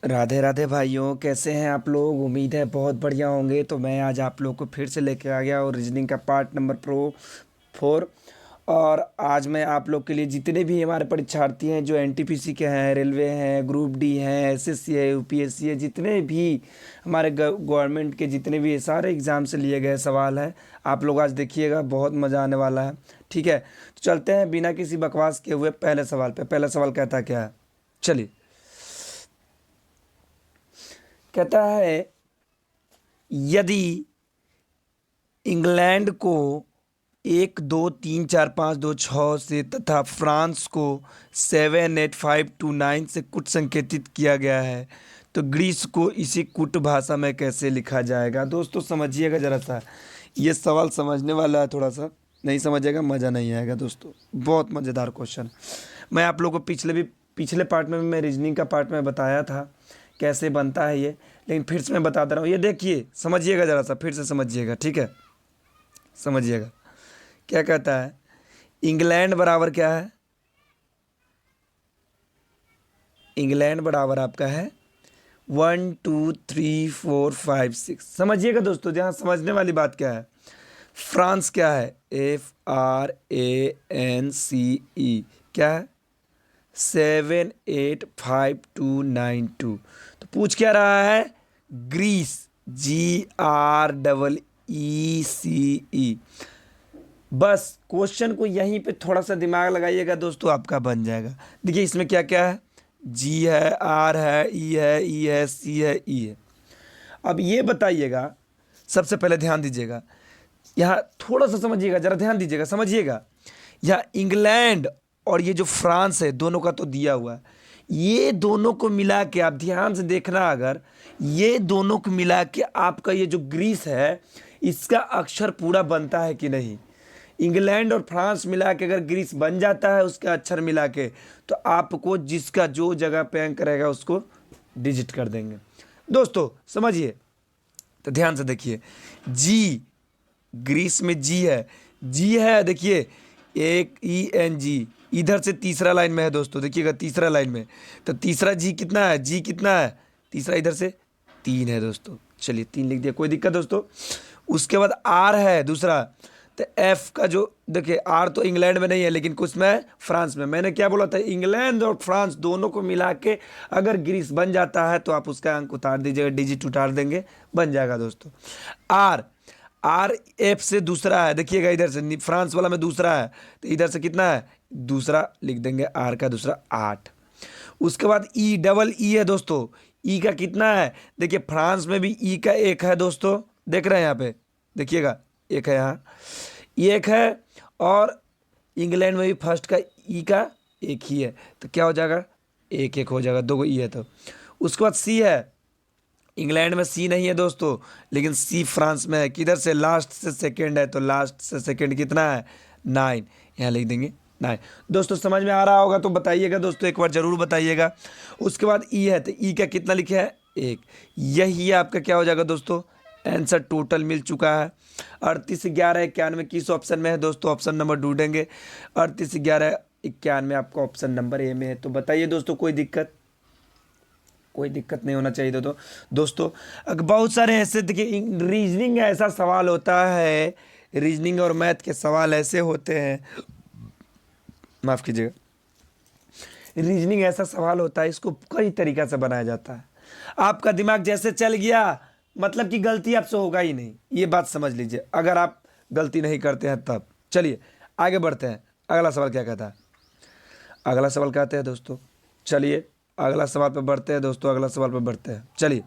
राधे राधे भाइयों, कैसे हैं आप लोग। उम्मीद है बहुत बढ़िया होंगे। तो मैं आज आप लोग को फिर से लेके आ गया और रीजनिंग का पार्ट नंबर 4। और आज मैं आप लोग के लिए जितने भी हमारे परीक्षार्थी हैं जो एनटीपीसी के हैं, रेलवे हैं, ग्रुप डी हैं, एसएससी है, यूपीएससी है, जितने भी हमारे गवर्नमेंट के जितने भी सारे एग्ज़ाम से लिए गए सवाल हैं, आप लोग आज देखिएगा, बहुत मज़ा आने वाला है। ठीक है, तो चलते हैं बिना किसी बकवास के हुए पहले सवाल पे। पहला सवाल कहता क्या है, चलिए। कहता है, यदि इंग्लैंड को 1 2 3 4 5 2 6 से तथा फ्रांस को 7 8 5 2 9 से कूट संकेतित किया गया है, तो ग्रीस को इसी कूट भाषा में कैसे लिखा जाएगा। दोस्तों समझिएगा ज़रा सा, ये सवाल समझने वाला है। थोड़ा सा नहीं समझेगा मज़ा नहीं आएगा दोस्तों। बहुत मज़ेदार क्वेश्चन। मैं आप लोगों को पिछले पार्ट में भी मैं रीजनिंग का पार्ट में बताया था कैसे बनता है ये, लेकिन फिर से मैं बता दे रहा हूँ। ये देखिए, समझिएगा ज़रा सा, फिर से समझिएगा, ठीक है। समझिएगा क्या कहता है। इंग्लैंड बराबर क्या है, इंग्लैंड बराबर आपका है 1 2 3 4 5 6। समझिएगा दोस्तों, जहाँ समझने वाली बात क्या है। फ्रांस क्या है, FRANCE, क्या है 7 8 5 2 9 2। तो पूछ क्या रहा है, ग्रीस, GREECE। बस क्वेश्चन को यहीं पे थोड़ा सा दिमाग लगाइएगा दोस्तों, आपका बन जाएगा। देखिए इसमें क्या क्या है, जी है, आर है, ई है, ई है, सी है, ई है। अब ये बताइएगा, सबसे पहले ध्यान दीजिएगा, यहाँ थोड़ा सा समझिएगा, जरा ध्यान दीजिएगा, समझिएगा। यहाँ इंग्लैंड और ये जो फ्रांस है, दोनों का तो दिया हुआ है। ये दोनों को मिला के आप ध्यान से देखना, अगर ये दोनों को मिला के आपका ये जो ग्रीस है, इसका अक्षर पूरा बनता है कि नहीं। इंग्लैंड और फ्रांस मिला के अगर ग्रीस बन जाता है उसका अक्षर मिला के, तो आपको जिसका जो जगह पे अंक रहेगा उसको डिजिट कर देंगे। दोस्तों समझिए, तो ध्यान से देखिए। जी, ग्रीस में जी है, जी है, देखिए ENG इधर से तीसरा लाइन में है दोस्तों। देखिएगा तीसरा लाइन में, तो तीसरा जी कितना है, जी कितना है, तीसरा इधर से 3 है दोस्तों। चलिए 3 लिख दिया, कोई दिक्कत दोस्तों। उसके बाद आर है दूसरा, तो एफ का जो देखिए, आर तो इंग्लैंड में नहीं है लेकिन कुछ में है, फ्रांस में। मैंने क्या बोला था, इंग्लैंड और फ्रांस दोनों को मिला के अगर ग्रीस बन जाता है तो आप उसका अंक उतार दीजिएगा, डिजिट उतार देंगे, बन जाएगा दोस्तों। आर, आर एफ से दूसरा है, देखिएगा इधर से फ्रांस वाला में दूसरा है, तो इधर से कितना है, दूसरा लिख देंगे, आर का दूसरा 8। उसके बाद ई, डबल ई है दोस्तों। ई का कितना है, देखिए फ्रांस में भी ई का 1 है दोस्तों, देख रहे हैं यहाँ पे, देखिएगा 1 है यहाँ, ये 1 है। और इंग्लैंड में भी फर्स्ट का ई का 1 ही है, तो क्या हो जाएगा, 1 1 हो जाएगा, 2 ई है तो। उसके बाद सी है, इंग्लैंड में सी नहीं है दोस्तों, लेकिन सी फ्रांस में है। किधर से, लास्ट से सेकंड है, तो लास्ट से सेकंड कितना है, 9, यहाँ लिख देंगे 9। दोस्तों समझ में आ रहा होगा तो बताइएगा दोस्तों, एक बार जरूर बताइएगा। उसके बाद ई है, तो ई का कितना लिखे है, 1। यही आपका क्या हो जाएगा दोस्तों, आंसर टोटल मिल चुका है। 38 11 91 किस ऑप्शन में है दोस्तों, ऑप्शन नंबर ढूंढेंगे। 38 11 91 आपका ऑप्शन नंबर ए में है। तो बताइए दोस्तों, कोई दिक्कत, कोई दिक्कत नहीं होना चाहिए। तो दोस्तों अगर बहुत सारे ऐसे, देखिए रीजनिंग ऐसा सवाल होता है, रीजनिंग और मैथ के सवाल ऐसे होते हैं, माफ़ कीजिएगा, रीजनिंग ऐसा सवाल होता है, इसको कई तरीक़ा से बनाया जाता है। आपका दिमाग जैसे चल गया, मतलब कि गलती आपसे होगा ही नहीं, ये बात समझ लीजिए, अगर आप गलती नहीं करते हैं तब। चलिए आगे बढ़ते हैं, अगला सवाल क्या कहता है। अगला सवाल कहते हैं दोस्तों, चलिए अगला सवाल पे बढ़ते हैं दोस्तों, अगला सवाल पे बढ़ते हैं। चलिए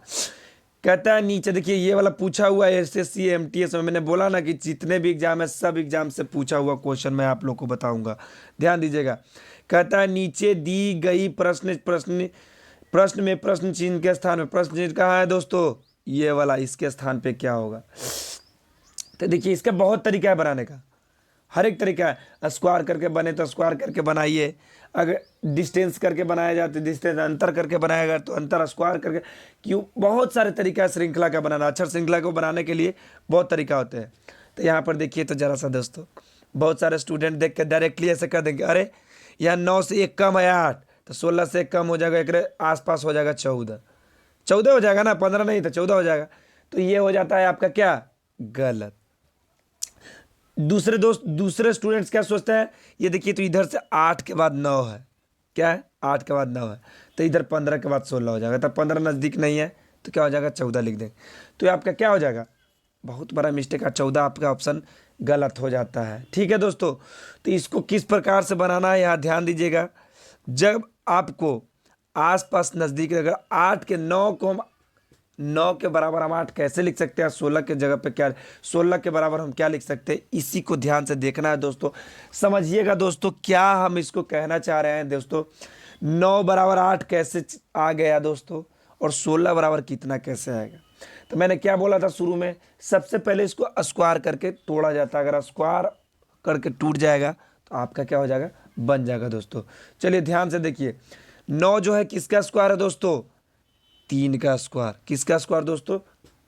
कहता है, नीचे देखिए ये वाला पूछा हुआ है SSC MTS में। मैंने बोला ना कि जितने भी एग्जाम है सब एग्जाम से पूछा हुआ क्वेश्चन मैं आप लोग को बताऊंगा, ध्यान दीजिएगा। कहता है, नीचे दी गई प्रश्न प्रश्न प्रश्न में प्रश्न चिन्ह के स्थान में, प्रश्न चिन्ह कहाँ है दोस्तों, ये वाला, इसके स्थान पे क्या होगा। तो देखिए इसका बहुत तरीका है बनाने का, हर एक तरीका है। स्क्वायर करके बने तो स्क्वायर करके बनाइए, अगर डिस्टेंस करके बनाया जाए तो डिस्टेंस, अंतर करके बनाया गया तो अंतर, स्क्वायर करके, क्यों, बहुत सारे तरीका है श्रृंखला का बनाना। अक्षर श्रृंखला को बनाने के लिए बहुत तरीका होते हैं। तो यहाँ पर देखिए, तो ज़रा सा दोस्तों, बहुत सारे स्टूडेंट देख के डायरेक्टली ऐसे कर देंगे, अरे यहाँ 9 से 1 कम है 8, तो 16 से 1 कम हो जाएगा, एक आसपास हो जाएगा 14। 14 हो जाएगा ना, 15 नहीं तो 14 हो जाएगा। तो ये हो जाता है आपका क्या, गलत। दूसरे स्टूडेंट्स क्या सोचते हैं, ये देखिए तो इधर से 8 के बाद 9 है, क्या है 8 के बाद 9 है, तो इधर 15 के बाद 16 हो जाएगा, तब 15 नज़दीक नहीं है तो क्या हो जाएगा 14 लिख देंगे। तो ये आपका क्या हो जाएगा, बहुत बड़ा मिस्टेक है, 14 आपका ऑप्शन गलत हो जाता है। ठीक है दोस्तों, तो इसको किस प्रकार से बनाना है यहाँ ध्यान दीजिएगा। जब आपको आसपास नज़दीक, अगर 8 के 9 को हम 9 के बराबर हम 8 कैसे लिख सकते हैं, 16 के जगह पे क्या, 16 के बराबर हम क्या लिख सकते हैं, इसी को ध्यान से देखना है दोस्तों। समझिएगा दोस्तों क्या हम इसको कहना चाह रहे हैं दोस्तों। 9 बराबर 8 कैसे आ गया दोस्तों, और 16 बराबर कितना कैसे आएगा। तो मैंने क्या बोला था शुरू में, सबसे पहले इसको स्क्वायर करके तोड़ा जाता है, अगर स्क्वायर करके टूट जाएगा तो आपका क्या हो जाएगा, बन जाएगा दोस्तों। चलिए ध्यान से देखिए, 9 जो है किसका स्क्वायर है दोस्तों, 3 का स्क्वायर। किसका स्क्वायर दोस्तों,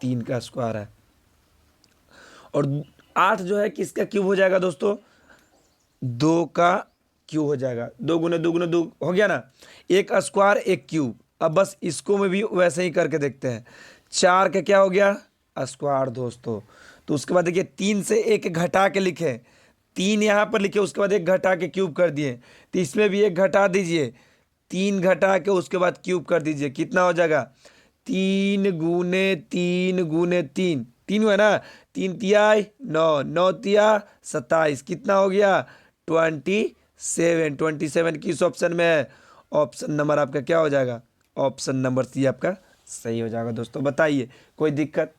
3 का स्क्वायर है। और 8 जो है किसका क्यूब हो जाएगा दोस्तों, 2 का क्यूब हो जाएगा। 2 गुने 2 गुने 2 हो गया ना, एक स्क्वायर एक क्यूब। अब बस इसको में भी वैसे ही करके देखते हैं। 4 का क्या हो गया, स्क्वायर दोस्तों। तो उसके बाद देखिए 3 से एक घटा के लिखे, 3 यहाँ पर लिखे, उसके बाद एक घटा के क्यूब कर दिए, तो इसमें भी एक घटा दीजिए, 3 घटा के उसके बाद क्यूब कर दीजिए, कितना हो जाएगा, 3 गुने 3 गुने 3, 3 हुआ ना, 3 तिया 9, 9 तिया 27, कितना हो गया 27। 27 किस ऑप्शन में है, ऑप्शन नंबर आपका क्या हो जाएगा, ऑप्शन नंबर सी आपका सही हो जाएगा दोस्तों। बताइए कोई दिक्कत,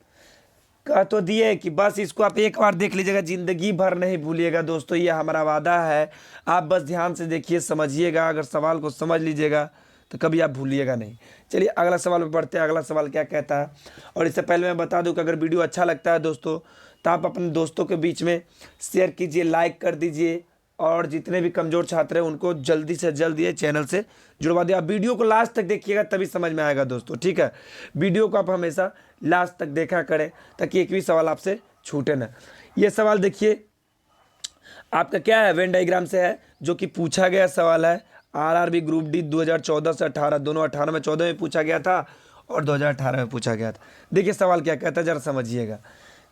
कह तो दिए कि बस इसको आप एक बार देख लीजिएगा, ज़िंदगी भर नहीं भूलिएगा दोस्तों, ये हमारा वादा है। आप बस ध्यान से देखिए, समझिएगा, अगर सवाल को समझ लीजिएगा तो कभी आप भूलिएगा नहीं। चलिए अगला सवाल पे पढ़ते हैं, अगला सवाल क्या कहता है। और इससे पहले मैं बता दूं कि अगर वीडियो अच्छा लगता है दोस्तों तो आप अपने दोस्तों के बीच में शेयर कीजिए, लाइक कर दीजिए, और जितने भी कमज़ोर छात्र हैं उनको जल्दी से जल्द ये चैनल से जुड़वा दिए। आप वीडियो को लास्ट तक देखिएगा तभी समझ में आएगा दोस्तों, ठीक है। वीडियो को आप हमेशा लास्ट तक देखा करें ताकि एक भी सवाल आपसे छूटे ना। ये सवाल देखिए आपका क्या है, वेन डायग्राम से है, जो कि पूछा गया सवाल है आरआरबी ग्रुप डी 2014 से 18, दोनों 18 में 14 में पूछा गया था और 2018 में पूछा गया था। देखिए सवाल क्या कहता है, जरा समझिएगा।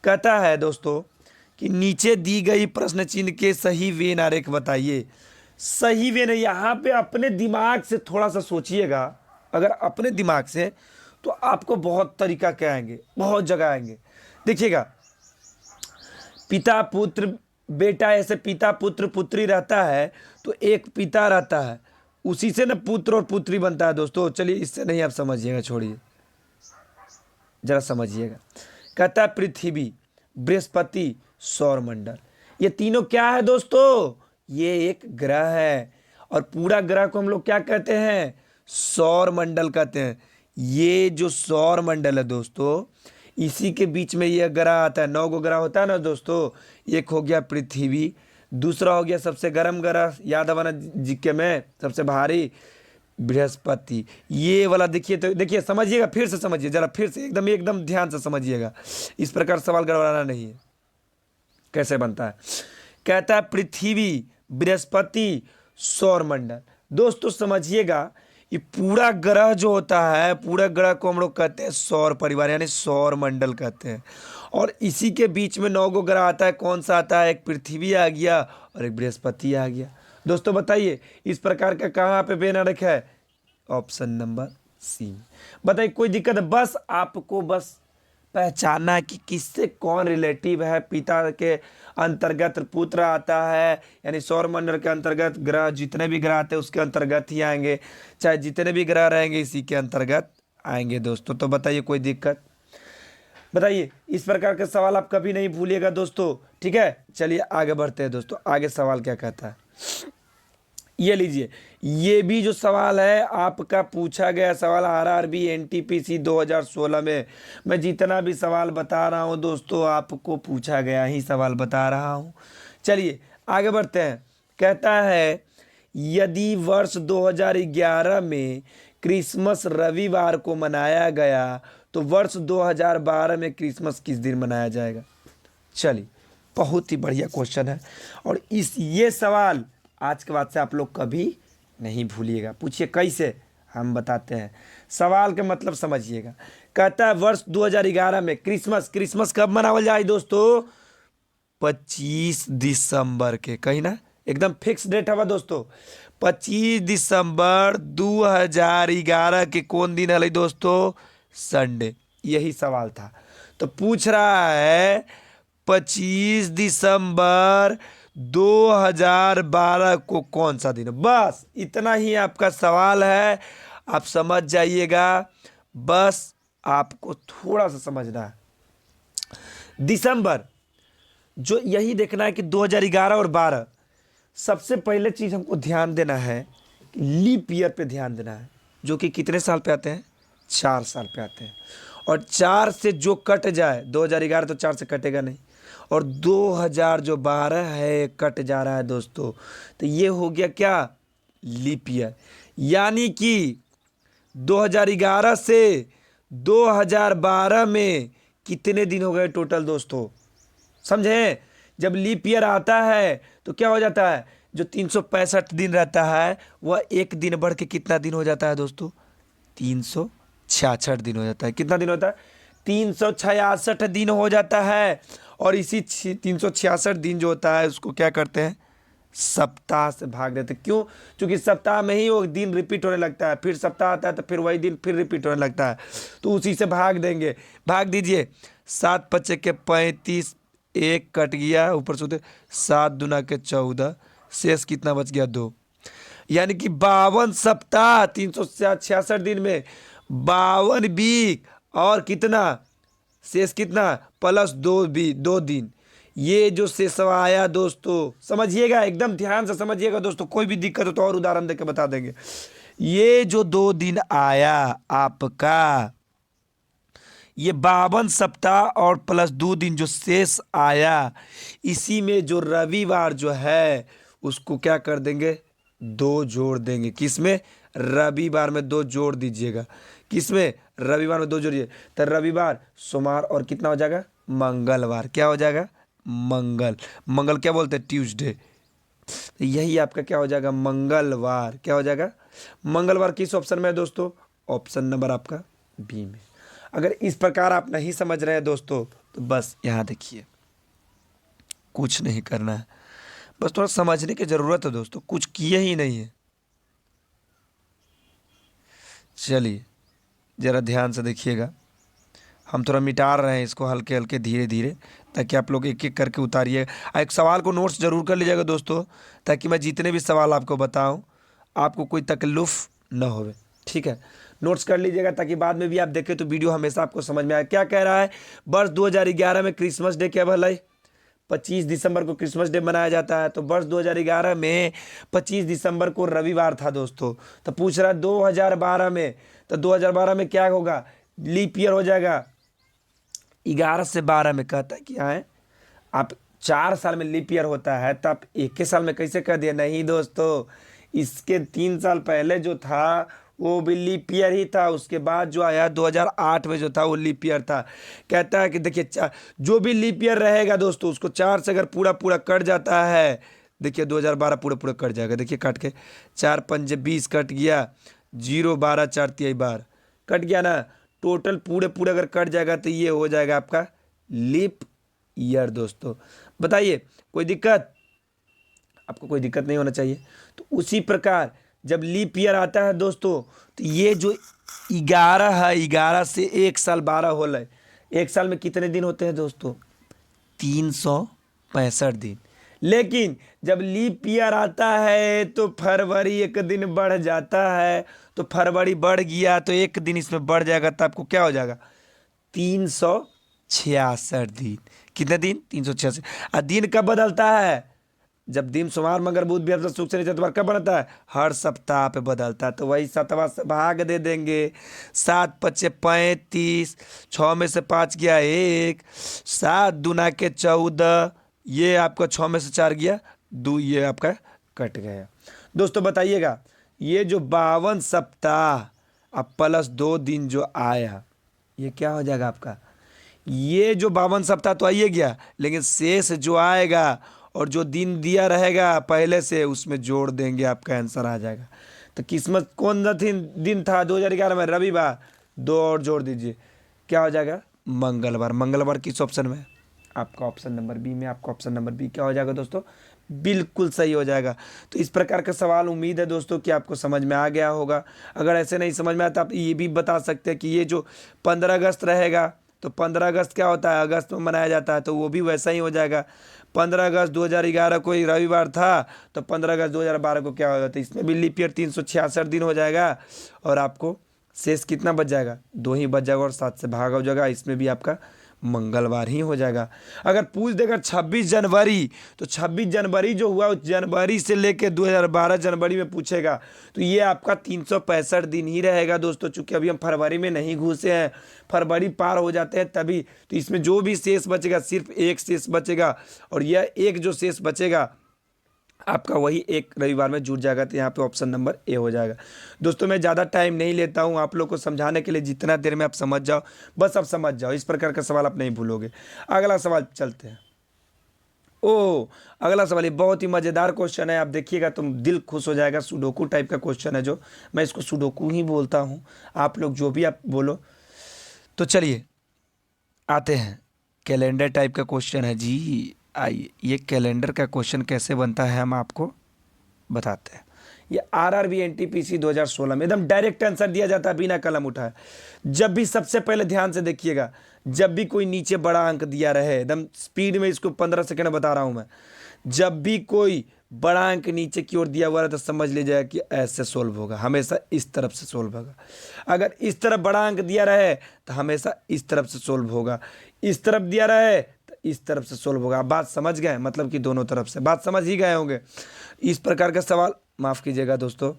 कहता है दोस्तों कि नीचे दी गई प्रश्न चिन्ह के सही वेन आरेख बताइए। सही वेन है, यहाँ पे अपने दिमाग से थोड़ा सा सोचिएगा। अगर अपने दिमाग से तो आपको बहुत तरीका क्या आएंगे, बहुत जगह आएंगे। देखिएगा, पिता पुत्र बेटा, ऐसे पिता पुत्र पुत्री रहता है तो एक पिता रहता है, उसी से ना पुत्र और पुत्री बनता है दोस्तों। चलिए इससे नहीं आप समझिएगा, छोड़िए, जरा समझिएगा। कहता है पृथ्वी, बृहस्पति, सौरमंडल, ये तीनों क्या है दोस्तों, ये एक ग्रह है। और पूरा ग्रह को हम लोग क्या कहते हैं, सौरमंडल कहते हैं। ये जो सौरमंडल है दोस्तों, इसी के बीच में ये ग्रह आता है। 9 गो ग्रह होता है ना दोस्तों, एक हो गया पृथ्वी, दूसरा हो गया सबसे गर्म ग्रह, याद है ना जीके में, सबसे भारी बृहस्पति। ये वाला देखिए, तो देखिए समझिएगा, फिर से समझिए, जरा फिर से एकदम एकदम ध्यान से समझिएगा, इस प्रकार सवाल गड़बड़ाना नहीं है। कैसे बनता है, कहता है पृथ्वी, बृहस्पति, सौरमंडल। दोस्तों समझिएगा, ये पूरा ग्रह जो होता है, पूरा ग्रह को हम लोग कहते हैं सौर परिवार, यानी सौर मंडल कहते हैं। और इसी के बीच में 9 गो ग्रह आता है। कौन सा आता है, एक पृथ्वी आ गया और एक बृहस्पति आ गया। दोस्तों बताइए इस प्रकार का कहाँ पे बेना रखा है, ऑप्शन नंबर सी। बताइए कोई दिक्कत है, बस आपको बस पहचानना है कि किससे कौन रिलेटिव है। पिता के अंतर्गत पुत्र आता है, यानी सौरमंडल के अंतर्गत ग्रह, जितने भी ग्रह आते हैं उसके अंतर्गत ही आएंगे, चाहे जितने भी ग्रह रहेंगे इसी के अंतर्गत आएंगे दोस्तों। तो बताइए कोई दिक्कत, बताइए। इस प्रकार के सवाल आप कभी नहीं भूलिएगा दोस्तों, ठीक है। चलिए आगे बढ़ते हैं दोस्तों, आगे सवाल क्या कहता है, ये लीजिए। ये भी जो सवाल है आपका पूछा गया सवाल आरआरबी एनटीपीसी 2016 में। मैं जितना भी सवाल बता रहा हूँ दोस्तों, आपको पूछा गया ही सवाल बता रहा हूँ। चलिए आगे बढ़ते हैं। कहता है यदि वर्ष 2011 में क्रिसमस रविवार को मनाया गया तो वर्ष 2012 में क्रिसमस किस दिन मनाया जाएगा। चलिए बहुत ही बढ़िया क्वेश्चन है, और ये सवाल आज के बाद से आप लोग कभी नहीं भूलिएगा। पूछिए कैसे, हम बताते हैं, सवाल का मतलब समझिएगा। कहता है वर्ष 2011 में क्रिसमस कब मनावल जाए दोस्तों? 25 दिसंबर के, कहीं ना एकदम फिक्स डेट हवा दोस्तों। 25 दिसंबर 2011 के कौन दिन है दोस्तों? संडे। यही सवाल था। तो पूछ रहा है 25 दिसंबर 2012 को कौन सा दिन है। बस इतना ही आपका सवाल है, आप समझ जाइएगा। बस आपको थोड़ा सा समझना है। दिसंबर जो यही देखना है कि 2011 और 12, सबसे पहले चीज हमको ध्यान देना है कि लीप ईयर पे ध्यान देना है, जो कि कितने साल पे आते हैं? 4 साल पे आते हैं। और 4 से जो कट जाए, 2011 तो 4 से कटेगा नहीं, और 2000 जो 12 है कट जा रहा है दोस्तों, तो ये हो गया क्या? Leap year. यानी कि 2011 से 2012 में कितने दिन हो गए टोटल दोस्तों? समझे? जब लीप ईयर आता है तो क्या हो जाता है? जो 365 दिन रहता है वह एक दिन बढ़ के कितना दिन हो जाता है दोस्तों? 366 दिन हो जाता है। कितना दिन होता है? 366 दिन हो जाता है। और इसी 366 दिन जो होता है उसको क्या करते हैं? सप्ताह से भाग देते हैं। क्यों? क्योंकि सप्ताह में ही वो दिन रिपीट होने लगता है, फिर सप्ताह आता है तो फिर वही दिन फिर रिपीट होने लगता है, तो उसी से भाग देंगे। भाग दीजिए। 7 × 5 = 35, एक कट गया ऊपर से, 7 × 2 = 14, शेष कितना बच गया? 2। यानी कि 52 सप्ताह 366 दिन में 52 वीक, और कितना शेष? कितना? प्लस 2 दिन। ये जो शेषवा आया दोस्तों, समझिएगा, एकदम ध्यान से समझिएगा दोस्तों। कोई भी दिक्कत हो तो और उदाहरण देके बता देंगे। ये जो 2 दिन आया आपका, ये 52 सप्ताह और प्लस 2 दिन जो शेष आया, इसी में जो रविवार जो है उसको क्या कर देंगे? 2 जोड़ देंगे। किसमें? रविवार में 2 जोड़ दीजिएगा। किसमें? रविवार में 2 जोड़िए। तो रविवार, सोमवार और कितना हो जाएगा? मंगलवार। क्या हो जाएगा? मंगल क्या बोलते हैं? ट्यूसडे। तो यही आपका क्या हो जाएगा? मंगलवार। क्या हो जाएगा? मंगलवार किस ऑप्शन में है दोस्तों? ऑप्शन नंबर आपका बी में। अगर इस प्रकार आप नहीं समझ रहे हैं दोस्तों तो बस यहाँ देखिए, कुछ नहीं करना है, बस थोड़ा समझने की जरूरत है दोस्तों, कुछ किए ही नहीं है। चलिए जरा ध्यान से देखिएगा, हम थोड़ा मिटा रहे हैं इसको हल्के हल्के धीरे धीरे, ताकि आप लोग एक एक करके उतारिए। एक सवाल को नोट्स जरूर कर लीजिएगा दोस्तों, ताकि मैं जितने भी सवाल आपको बताऊं आपको कोई तकल्लुफ़ न होवे। ठीक है, नोट्स कर लीजिएगा ताकि बाद में भी आप देखें तो वीडियो हमेशा आपको समझ में आए। क्या कह रहा है? वर्ष 2011 में क्रिसमस डे क्या भला? 25 दिसंबर को क्रिसमस डे मनाया जाता है। तो वर्ष 2011 में 25 दिसंबर को रविवार था दोस्तों। तो पूछ रहा है 2012 में, तो 2012 में क्या होगा? लीप ईयर हो जाएगा। 11 से 12 में कहता है क्या है? आप 4 साल में लीप ईयर होता है, तो आप एक ही साल में कैसे कर दिया? नहीं दोस्तों, इसके 3 साल पहले जो था वो भी लीप ईयर ही था। उसके बाद जो आया 2008 में जो था वो लीप ईयर था। कहता है कि देखिए जो भी लीप ईयर रहेगा दोस्तों, उसको 4 से अगर पूरा पूरा कट जाता है, देखिए 2012 पूरा पूरा कट जाएगा। देखिए काट के 4 × 5 = 20 कट गया, 0 12 4 × 3 = 12 कट गया ना। टोटल पूरे पूरे अगर कट जाएगा तो ये हो जाएगा आपका लीप ईयर दोस्तों। बताइए कोई दिक्कत? आपको कोई दिक्कत नहीं होना चाहिए। तो उसी प्रकार जब लीप ईयर आता है दोस्तों, तो ये जो 11 है, 11 से 1 साल 12 हो रहा है। एक साल में कितने दिन होते हैं दोस्तों? 365 दिन। लेकिन जब लीप ईयर आता है तो फरवरी 1 दिन बढ़ जाता है। तो फरवरी बढ़ गया तो 1 दिन इसमें बढ़ जाएगा, तो आपको क्या हो जाएगा? 366 दिन। कितने दिन? 366। और दिन कब बदलता है? जब दिन सोमवार मंगल बुध बृहस्पति शुक्र शनि इतवार कब बनता है? हर सप्ताह पे बदलता है। तो वही 7वां से भाग दे देंगे। 7 × 5 = 35, 6 में से 5 गया 1, 7 दूना के 14, ये आपका 6 में से 4 गया 2, ये आपका कट गया। दोस्तों बताइएगा, ये जो 52 सप्ताह अब प्लस 2 दिन जो आया, ये क्या हो जाएगा आपका? ये जो 52 सप्ताह तो आइए गया, लेकिन शेष जो आएगा और जो दिन दिया रहेगा पहले से, उसमें जोड़ देंगे, आपका आंसर आ जाएगा। तो किस्मत कौन सा दिन था 2011 में? रविवार। 2 और जोड़ दीजिए, क्या हो जाएगा? मंगलवार। मंगलवार किस ऑप्शन में? आपका ऑप्शन नंबर बी में। आपका ऑप्शन नंबर बी क्या हो जाएगा दोस्तों? बिल्कुल सही हो जाएगा। तो इस प्रकार का सवाल उम्मीद है दोस्तों कि आपको समझ में आ गया होगा। अगर ऐसे नहीं समझ में आता, आप ये भी बता सकते हैं कि ये जो 15 अगस्त रहेगा, तो 15 अगस्त क्या होता है? अगस्त में मनाया जाता है, तो वो भी वैसा ही हो जाएगा। 15 अगस्त 2011 को ही रविवार था, तो 15 अगस्त 2012 को क्या हो जाता है? इसमें भी लीप ईयर 366 दिन हो जाएगा, और आपको शेष कितना बच जाएगा? 2 ही बच जाएगा, और 7 से भाग हो जाएगा। इसमें भी आपका मंगलवार ही हो जाएगा। अगर पूछ देगा 26 जनवरी, तो 26 जनवरी जो हुआ, उस जनवरी से लेकर 2012 जनवरी में पूछेगा, तो ये आपका 365 दिन ही रहेगा दोस्तों। चूंकि अभी हम फरवरी में नहीं घुसे हैं, फरवरी पार हो जाते हैं तभी, तो इसमें जो भी शेष बचेगा, सिर्फ एक शेष बचेगा, और यह एक जो शेष बचेगा आपका वही एक रविवार में जुड़ जाएगा। तो यहाँ पे ऑप्शन नंबर ए हो जाएगा। दोस्तों मैं ज़्यादा टाइम नहीं लेता हूँ आप लोग को समझाने के लिए, जितना देर में आप समझ जाओ, बस आप समझ जाओ। इस प्रकार का सवाल आप नहीं भूलोगे। अगला सवाल चलते हैं। अगला सवाल ये बहुत ही मज़ेदार क्वेश्चन है, आप देखिएगा तो दिल खुश हो जाएगा। सुडोकू टाइप का क्वेश्चन है, जो मैं इसको सुडोकू ही बोलता हूँ, आप लोग जो भी आप बोलो। तो चलिए आते हैं, कैलेंडर टाइप का क्वेश्चन है जी। आइए, ये कैलेंडर का क्वेश्चन कैसे बनता है हम आपको बताते हैं। ये आरआरबी एनटीपीसी 2016 में एकदम डायरेक्ट आंसर दिया जाता है, बिना कलम उठाए। जब भी, सबसे पहले ध्यान से देखिएगा, जब भी कोई नीचे बड़ा अंक दिया रहे, एकदम स्पीड में इसको 15 सेकंड बता रहा हूं मैं, जब भी कोई बड़ा अंक नीचे की ओर दिया हुआ है, तो समझ लीजिएगा कि ऐसे सोल्व होगा, हमेशा इस तरफ से सोल्व होगा। अगर इस तरफ बड़ा अंक दिया रहे, तो हमेशा इस तरफ से सोल्व होगा। इस तरफ दिया रहे, तो इस तरफ से सोल्व होगा। आप बात समझ गए? मतलब कि दोनों तरफ से बात समझ ही गए होंगे। इस प्रकार का सवाल, माफ़ कीजिएगा दोस्तों,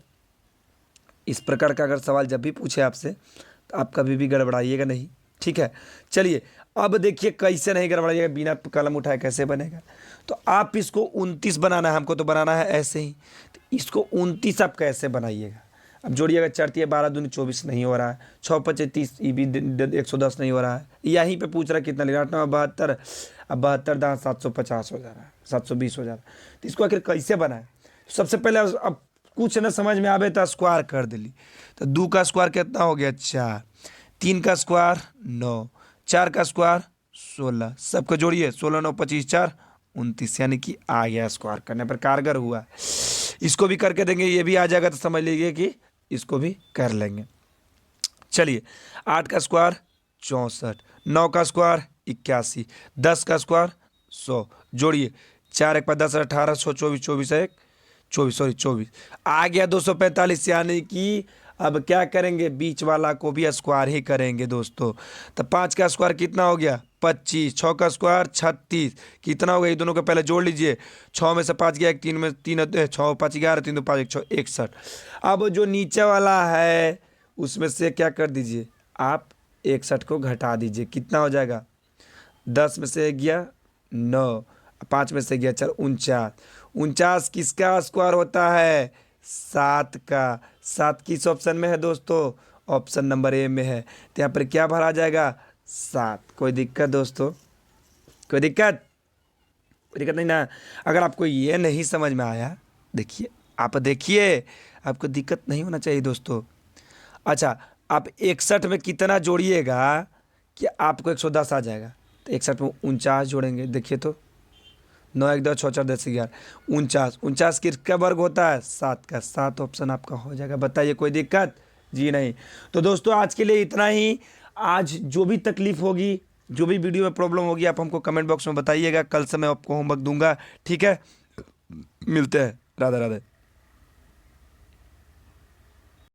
इस प्रकार का अगर सवाल जब भी पूछे आपसे, तो आप कभी भी गड़बड़ाइएगा नहीं, ठीक है। चलिए अब देखिए कैसे नहीं गड़बड़ाइएगा, बिना कलम उठाए कैसे बनेगा। तो आप इसको 29 बनाना है, हमको तो बनाना है ऐसे ही। तो इसको 29 आप कैसे बनाइएगा? अब जोड़िएगा, 4 12 दूनी 24 नहीं हो रहा है, 6 5 30, ये भी 110 नहीं हो रहा है। यहीं पे पूछ रहा है कितना लेगा, 8 9 72, अब 72 दाँत 750 हो जा रहा है, 720 हो जा रहा है। तो इसको आखिर कैसे बनाए? सबसे पहले अब कुछ न समझ में आवे तो स्क्वायर कर दिली। तो 2 का स्क्वायर कितना हो गया? 4। 3 का स्क्वायर 9। 4 का स्क्वायर 16। सबको जोड़िए, 16 9 25 4 29, यानी कि आ गया। स्क्वायर करने पर कारगर हुआ। इसको भी करके देंगे, ये भी आ जाएगा, तो समझ लीजिए कि इसको भी कर लेंगे। चलिए, 8 का स्क्वायर 64। 9 का स्क्वायर 81। 10 का स्क्वायर 100। जोड़िए, 4 1 10 18 100 24 24 1 24 आ गया 245। यानी कि अब क्या करेंगे? बीच वाला को भी स्क्वायर ही करेंगे दोस्तों। तो 5 का स्क्वायर कितना हो गया? 25। 6 का स्क्वायर 36। कितना हो गया? ये दोनों को पहले जोड़ लीजिए। 6 में से 5 गया, 3 में 3 6 5 11 3 2 5 1 6 61। अब जो नीचे वाला है उसमें से क्या कर दीजिए आप? 61 को घटा दीजिए। कितना हो जाएगा? 10 में से गया 9, 5 में से गया 4, 49। 49 किसका स्क्वायर होता है? 7 का। 7 किस ऑप्शन में है दोस्तों? ऑप्शन नंबर ए में है। तो यहाँ पर क्या भरा जाएगा? 7। कोई दिक्कत दोस्तों? कोई दिक्कत? कोई दिक्कत नहीं ना? अगर आपको ये नहीं समझ में आया, देखिए आप देखिए, आपको दिक्कत नहीं होना चाहिए दोस्तों। अच्छा, आप 61 में कितना जोड़िएगा कि आपको 110 आ जाएगा? तो 61 में 49 जोड़ेंगे। देखिए तो 9 1 2 6 4 10 11 49। 49 किसका वर्ग होता है? 7 का। 7 ऑप्शन आपका हो जाएगा। बताइए कोई दिक्कत? जी नहीं। तो दोस्तों आज के लिए इतना ही। आज जो भी तकलीफ होगी, जो भी वीडियो में प्रॉब्लम होगी, आप हमको कमेंट बॉक्स में बताइएगा। कल से मैं आपको होमवर्क दूंगा, ठीक है। मिलते हैं। राधे राधे।